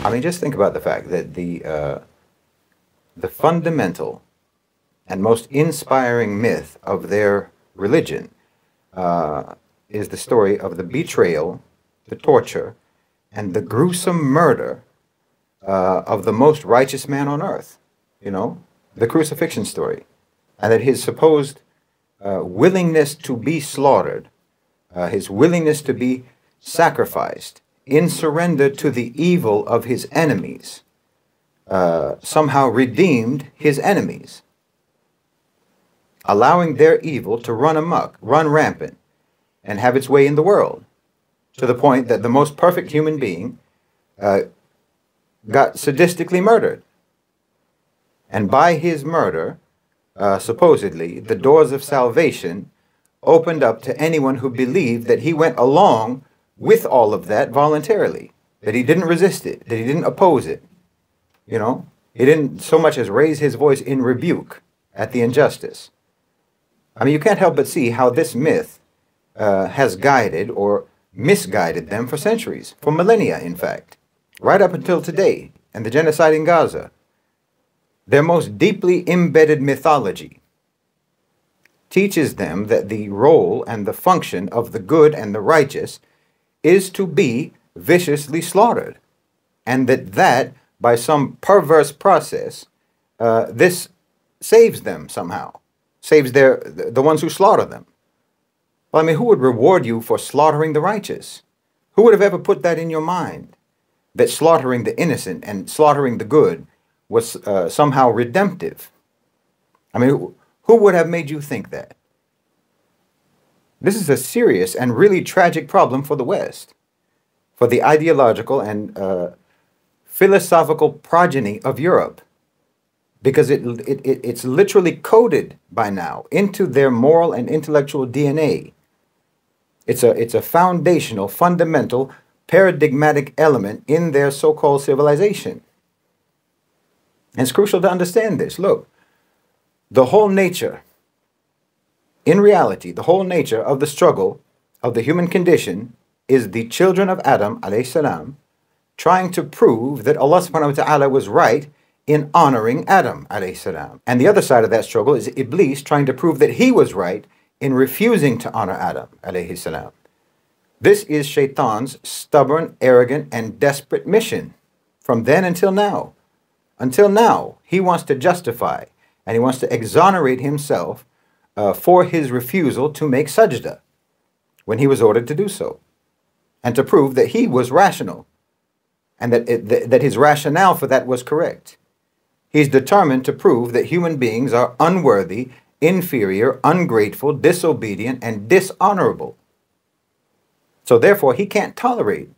I mean, just think about the fact that the fundamental and most inspiring myth of their religion is the story of the betrayal, the torture, and the gruesome murder of the most righteous man on earth, you know, the crucifixion story, and that his supposed willingness to be slaughtered, his willingness to be sacrificed in surrender to the evil of his enemies, somehow redeemed his enemies, allowing their evil to run amok, run rampant, and have its way in the world, to the point that the most perfect human being got sadistically murdered. And by his murder, supposedly, the doors of salvation opened up to anyone who believed that he went along with all of that voluntarily, that he didn't resist it, that he didn't oppose it. You know, he didn't so much as raise his voice in rebuke at the injustice. I mean, you can't help but see how this myth has guided or misguided them for centuries, for millennia, in fact, right up until today and the genocide in Gaza. Their most deeply embedded mythology teaches them that the role and the function of the good and the righteous is to be viciously slaughtered, and that by some perverse process, this saves them somehow, saves the ones who slaughter them. Well, I mean, who would reward you for slaughtering the righteous? Who would have ever put that in your mind, that slaughtering the innocent and slaughtering the good was somehow redemptive? I mean, who would have made you think that? This is a serious and really tragic problem for the West, for the ideological and philosophical progeny of Europe, because it's literally coded by now into their moral and intellectual DNA. It's a foundational, fundamental, paradigmatic element in their so-called civilization. And it's crucial to understand this. Look, the whole nature, in reality, the whole nature of the struggle of the human condition is the children of Adam, alayhi salam, trying to prove that Allah subhanahu wa ta'ala was right in honoring Adam, alayhi salam. And the other side of that struggle is Iblis trying to prove that he was right in refusing to honor Adam, alayhi salam. This is Shaytaan's stubborn, arrogant, and desperate mission from then until now. Until now, he wants to justify and he wants to exonerate himself for his refusal to make sajda when he was ordered to do so, and to prove that he was rational and that his rationale for that was correct. He's determined to prove that human beings are unworthy, inferior, ungrateful, disobedient, and dishonorable. So therefore, he can't tolerate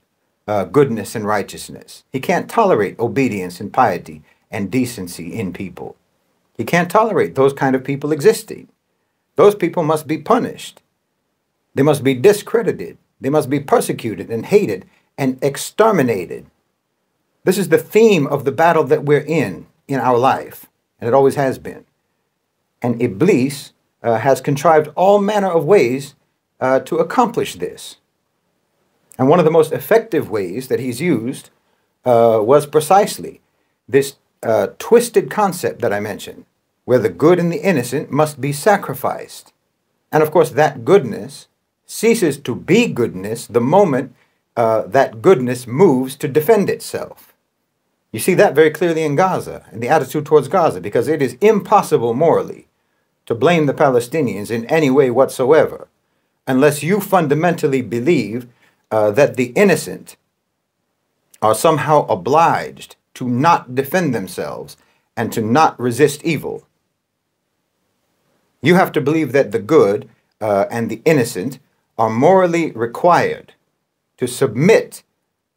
goodness and righteousness. He can't tolerate obedience and piety and decency in people. He can't tolerate those kind of people existing. Those people must be punished. They must be discredited. They must be persecuted and hated and exterminated. This is the theme of the battle that we're in our life, and it always has been. And Iblis has contrived all manner of ways to accomplish this. And one of the most effective ways that he's used was precisely this twisted concept that I mentioned, where the good and the innocent must be sacrificed. And of course, that goodness ceases to be goodness the moment that goodness moves to defend itself. You see that very clearly in Gaza, and the attitude towards Gaza, because it is impossible morally to blame the Palestinians in any way whatsoever, unless you fundamentally believe that the innocent are somehow obliged to not defend themselves and to not resist evil. You have to believe that the good and the innocent are morally required to submit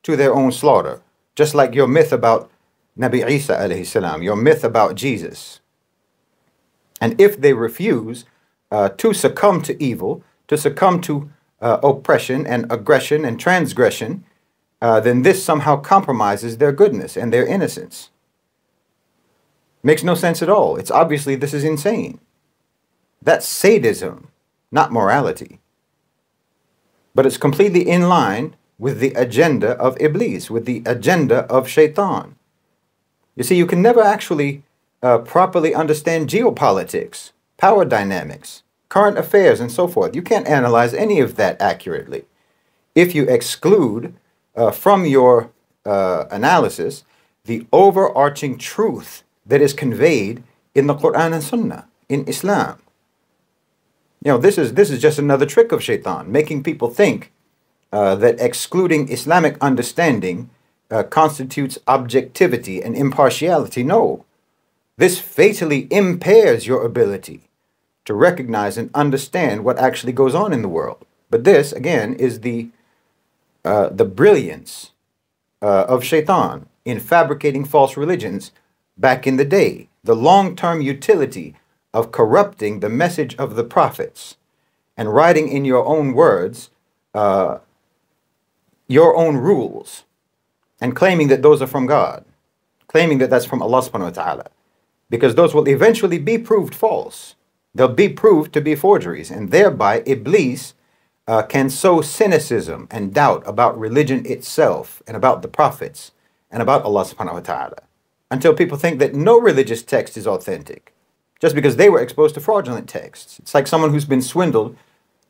to their own slaughter, just like your myth about Nabi Isa alayhi salam, your myth about Jesus. And if they refuse to succumb to evil, to succumb to oppression and aggression and transgression, then this somehow compromises their goodness and their innocence. Makes no sense at all. It's obviously, this is insane. That's sadism, not morality. But it's completely in line with the agenda of Iblis, with the agenda of Shaytaan. You see, you can never actually properly understand geopolitics, power dynamics, current affairs, and so forth. You can't analyze any of that accurately if you exclude from your analysis the overarching truth that is conveyed in the Quran and Sunnah, in Islam. You know, this is just another trick of Shaytaan, making people think that excluding Islamic understanding constitutes objectivity and impartiality. No, this fatally impairs your ability to recognize and understand what actually goes on in the world. But this, again, is the brilliance of Shaytaan in fabricating false religions back in the day, the long-term utility of corrupting the message of the prophets and writing in your own words your own rules and claiming that those are from God, claiming that that's from Allah subhanahu wa ta'ala, because those will eventually be proved false. They'll be proved to be forgeries, and thereby Iblis can sow cynicism and doubt about religion itself and about the prophets and about Allah subhanahu wa ta'ala until people think that no religious text is authentic just because they were exposed to fraudulent texts. It's like someone who's been swindled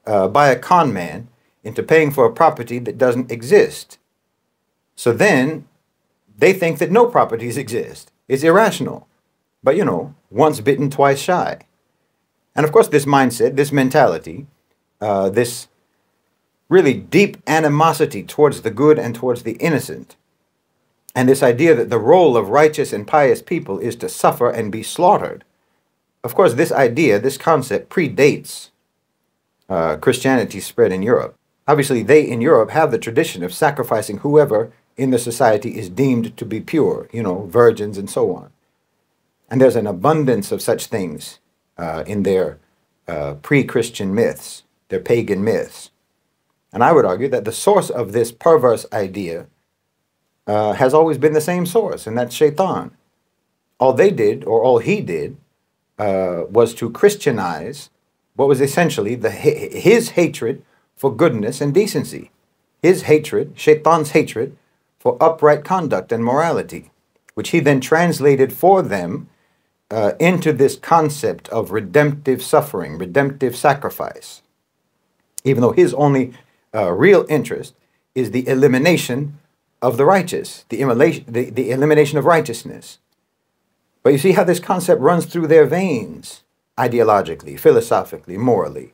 by a con man into paying for a property that doesn't exist. So then they think that no properties exist. It's irrational. But, you know, once bitten, twice shy. And of course, this mindset, this mentality, this really deep animosity towards the good and towards the innocent, and this idea that the role of righteous and pious people is to suffer and be slaughtered. Of course, this idea, this concept predates Christianity's spread in Europe. Obviously, they in Europe have the tradition of sacrificing whoever in the society is deemed to be pure, you know, virgins and so on. And there's an abundance of such things in their pre-Christian myths, their pagan myths. And I would argue that the source of this perverse idea has always been the same source, and that's Shaytaan. All they did, or all he did, was to Christianize what was essentially his hatred for goodness and decency. His hatred, Shaytaan's hatred, for upright conduct and morality, which he then translated for them into this concept of redemptive suffering, redemptive sacrifice, even though his only real interest is the elimination of the righteous, the elimination of righteousness. But you see how this concept runs through their veins, ideologically, philosophically, morally.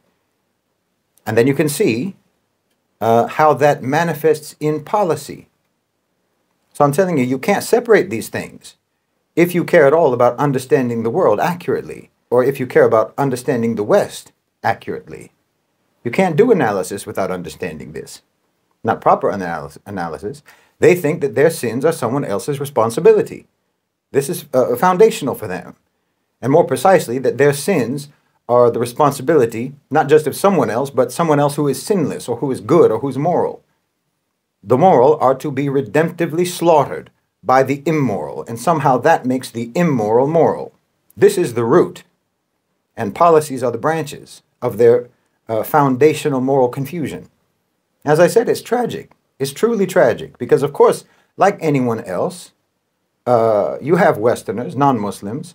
And then you can see how that manifests in policy. So I'm telling you, you can't separate these things if you care at all about understanding the world accurately, or if you care about understanding the West accurately. You can't do analysis without understanding this. Not proper analysis. They think that their sins are someone else's responsibility. This is foundational for them. And more precisely, that their sins are the responsibility not just of someone else, but someone else who is sinless or who is good or who's moral. The moral are to be redemptively slaughtered by the immoral, and somehow that makes the immoral moral. This is the root, and policies are the branches of their foundational moral confusion. As I said, it's tragic. It's truly tragic because, of course, like anyone else, you have Westerners, non-Muslims,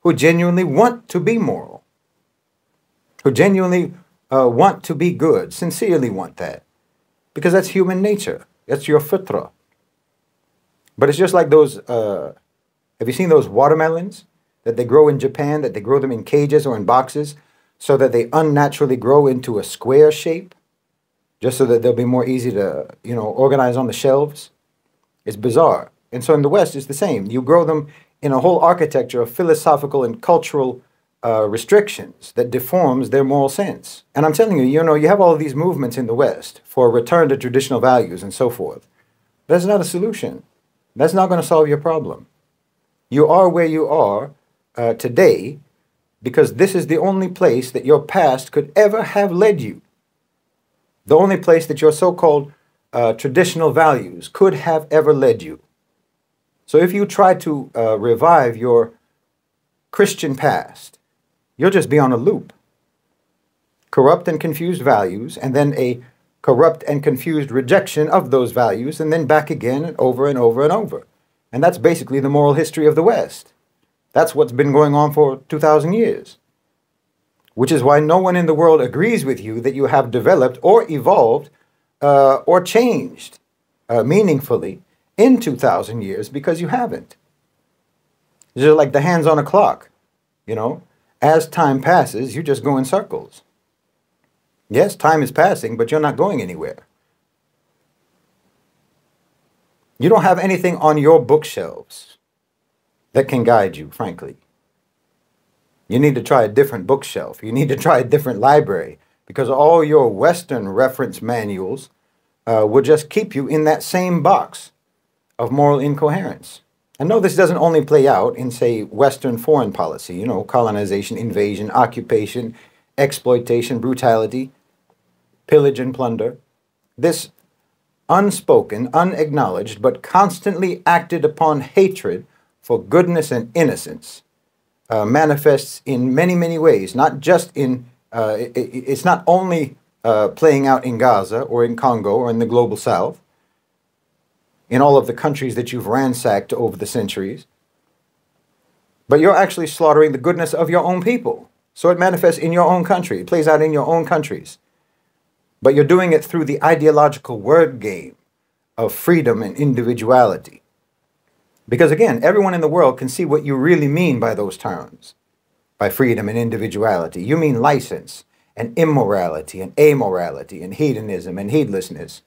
who genuinely want to be moral, who genuinely want to be good, sincerely want that, because that's human nature. That's your fitrah. But it's just like those, have you seen those watermelons that they grow in Japan, that they grow them in cages or in boxes so that they unnaturally grow into a square shape, just so that they'll be more easy to, you know, organize on the shelves? It's bizarre. And so in the West, it's the same. You grow them in a whole architecture of philosophical and cultural restrictions that deforms their moral sense. And I'm telling you, you know, you have all of these movements in the West for a return to traditional values and so forth. That's not a solution. That's not going to solve your problem. You are where you are today because this is the only place that your past could ever have led you. The only place that your so-called traditional values could have ever led you. So if you try to revive your Christian past, you'll just be on a loop. Corrupt and confused values, and then a corrupt and confused rejection of those values, and then back again and over and over and over. And that's basically the moral history of the West. That's what's been going on for 2,000 years. Which is why no one in the world agrees with you that you have developed or evolved or changed meaningfully in 2,000 years, because you haven't. It's just like the hands on a clock, you know. As time passes, you just go in circles. Yes, time is passing, but you're not going anywhere. You don't have anything on your bookshelves that can guide you, frankly. You need to try a different bookshelf. You need to try a different library, because all your Western reference manuals will just keep you in that same box of moral incoherence. And no, this doesn't only play out in, say, Western foreign policy, you know, colonization, invasion, occupation, exploitation, brutality, pillage and plunder. This unspoken, unacknowledged, but constantly acted upon hatred for goodness and innocence manifests in many, many ways, not just in, it's not only playing out in Gaza or in Congo or in the global South, in all of the countries that you've ransacked over the centuries, but you're actually slaughtering the goodness of your own people. So it manifests in your own country. It plays out in your own countries. But you're doing it through the ideological word game of freedom and individuality. Because again, everyone in the world can see what you really mean by those terms, by freedom and individuality. You mean license and immorality and amorality and hedonism and heedlessness,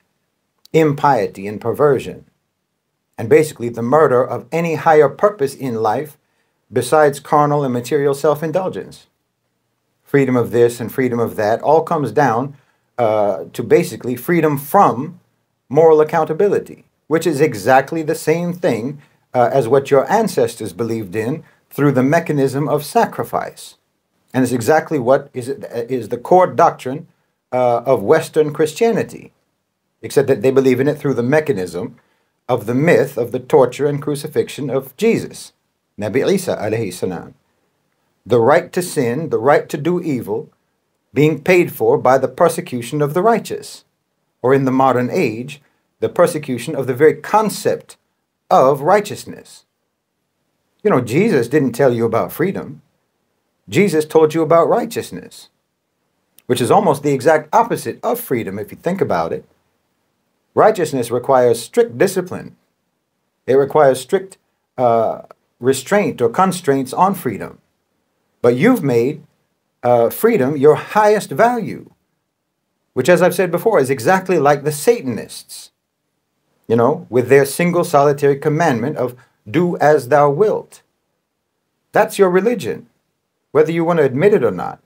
impiety and perversion, and basically the murder of any higher purpose in life besides carnal and material self-indulgence. Freedom of this and freedom of that all comes down to basically freedom from moral accountability, which is exactly the same thing as what your ancestors believed in through the mechanism of sacrifice. And it's exactly what is the core doctrine of Western Christianity, except that they believe in it through the mechanism of the myth of the torture and crucifixion of Jesus, Nabi Isa alayhi salam. The right to sin, the right to do evil, being paid for by the persecution of the righteous, or in the modern age, the persecution of the very concept of righteousness. You know, Jesus didn't tell you about freedom. Jesus told you about righteousness, which is almost the exact opposite of freedom if you think about it. Righteousness requires strict discipline. It requires strict restraint or constraints on freedom. But you've made freedom your highest value, which, as I've said before, is exactly like the Satanists, you know, with their single solitary commandment of do as thou wilt. That's your religion, whether you want to admit it or not.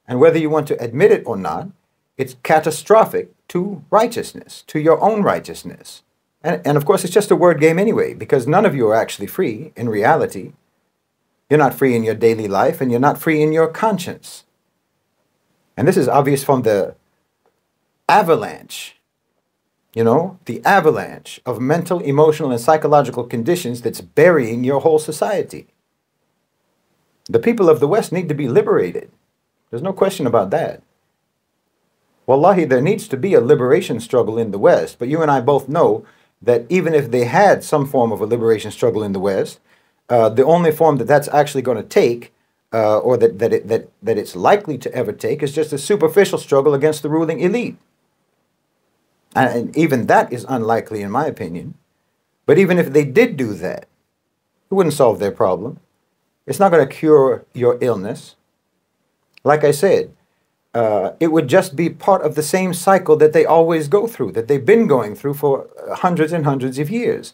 And whether you want to admit it or not, it's catastrophic to righteousness, to your own righteousness. And of course, it's just a word game anyway, because none of you are actually free in reality. You're not free in your daily life, and you're not free in your conscience. And this is obvious from the avalanche, you know, the avalanche of mental, emotional, and psychological conditions that's burying your whole society. The people of the West need to be liberated. There's no question about that. Wallahi, there needs to be a liberation struggle in the West, but you and I both know that even if they had some form of a liberation struggle in the West, the only form that that's actually going to take, or that it's likely to ever take, is just a superficial struggle against the ruling elite. And even that is unlikely, in my opinion. But even if they did do that, it wouldn't solve their problem. It's not going to cure your illness. Like I said, it would just be part of the same cycle that they always go through, that they've been going through for hundreds and hundreds of years,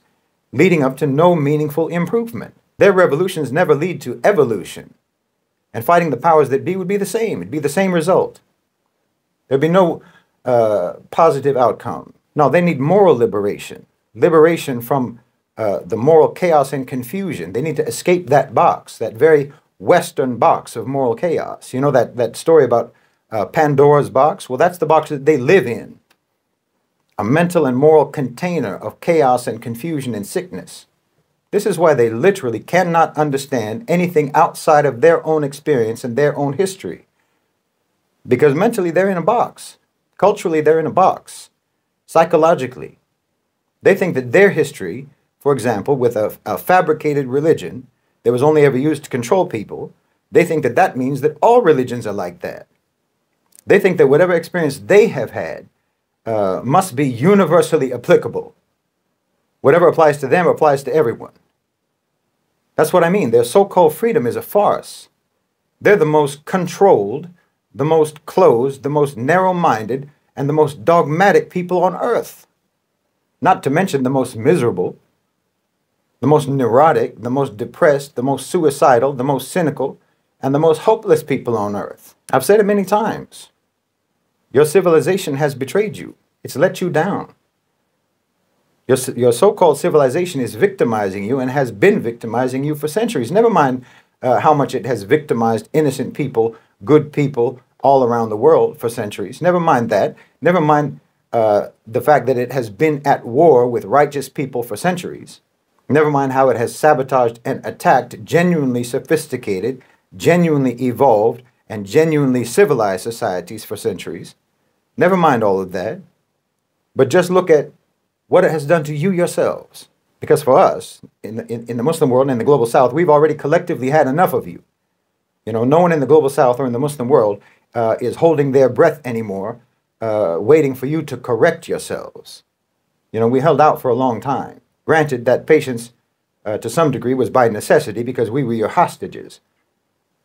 leading up to no meaningful improvement. Their revolutions never lead to evolution. And fighting the powers that be would be the same. It'd be the same result. There'd be no positive outcome. No, they need moral liberation. Liberation from the moral chaos and confusion. They need to escape that box, that very Western box of moral chaos. You know that story about Pandora's box? Well, that's the box that they live in. A mental and moral container of chaos and confusion and sickness. This is why they literally cannot understand anything outside of their own experience and their own history. Because mentally they're in a box. Culturally, they're in a box. Psychologically, they think that their history, for example, with a fabricated religion that was only ever used to control people, they think that that means that all religions are like that. They think that whatever experience they have had must be universally applicable. Whatever applies to them applies to everyone. That's what I mean. Their so-called freedom is a farce. They're the most controlled, the most closed, the most narrow-minded, and the most dogmatic people on earth. Not to mention the most miserable, the most neurotic, the most depressed, the most suicidal, the most cynical, and the most hopeless people on earth. I've said it many times. Your civilization has betrayed you. It's let you down. Your so-called civilization is victimizing you and has been victimizing you for centuries. Never mind how much it has victimized innocent people, good people all around the world for centuries. Never mind that. Never mind the fact that it has been at war with righteous people for centuries. Never mind how it has sabotaged and attacked genuinely sophisticated, genuinely evolved, and genuinely civilized societies for centuries. Never mind all of that. But just look at what it has done to you yourselves. Because for us, in the Muslim world and in the global south, we've already collectively had enough of you. You know, no one in the global south or in the Muslim world is holding their breath anymore, waiting for you to correct yourselves. You know, we held out for a long time. Granted, that patience to some degree was by necessity because we were your hostages.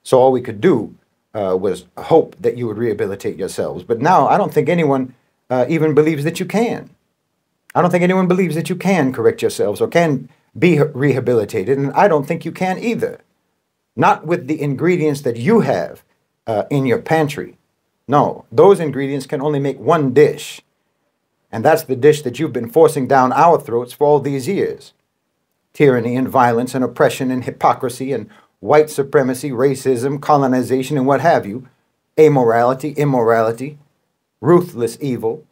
So all we could do was hope that you would rehabilitate yourselves. But now I don't think anyone even believes that you can. I don't think anyone believes that you can correct yourselves or can be rehabilitated, and I don't think you can either. Not with the ingredients that you have in your pantry. No, those ingredients can only make one dish, and that's the dish that you've been forcing down our throats for all these years. Tyranny and violence and oppression and hypocrisy and white supremacy, racism, colonization, and what have you, amorality, immorality, ruthless evil,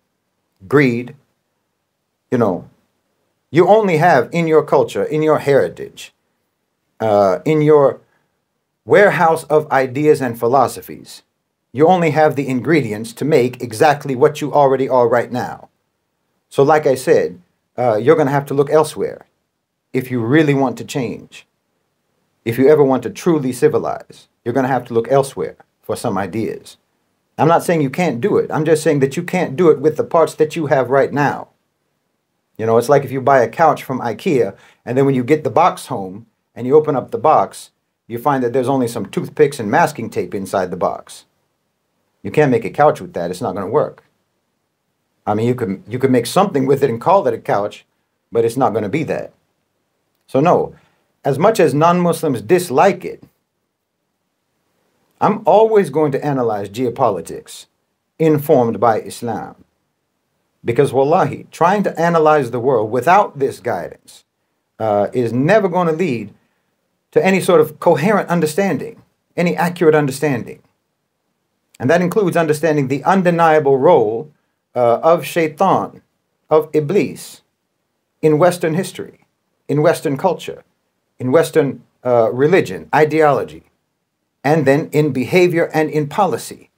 greed. You know, you only have in your culture, in your heritage, in your warehouse of ideas and philosophies, you only have the ingredients to make exactly what you already are right now. So like I said, you're going to have to look elsewhere if you really want to change. If you ever want to truly civilize, you're going to have to look elsewhere for some ideas. I'm not saying you can't do it. I'm just saying that you can't do it with the parts that you have right now. You know, it's like if you buy a couch from IKEA, and then when you get the box home and you open up the box, you find that there's only some toothpicks and masking tape inside the box. You can't make a couch with that. It's not going to work. I mean, you could make something with it and call it a couch, but it's not going to be that. So no, as much as non-Muslims dislike it, I'm always going to analyze geopolitics informed by Islam. Because wallahi, trying to analyze the world without this guidance is never going to lead to any sort of coherent understanding, any accurate understanding. And that includes understanding the undeniable role of Shaytaan, of Iblis, in Western history, in Western culture, in Western religion, ideology, and then in behavior and in policy.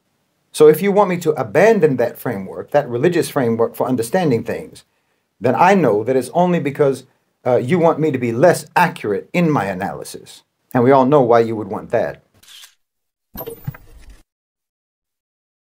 So if you want me to abandon that framework, that religious framework for understanding things, then I know that it's only because you want me to be less accurate in my analysis. And we all know why you would want that.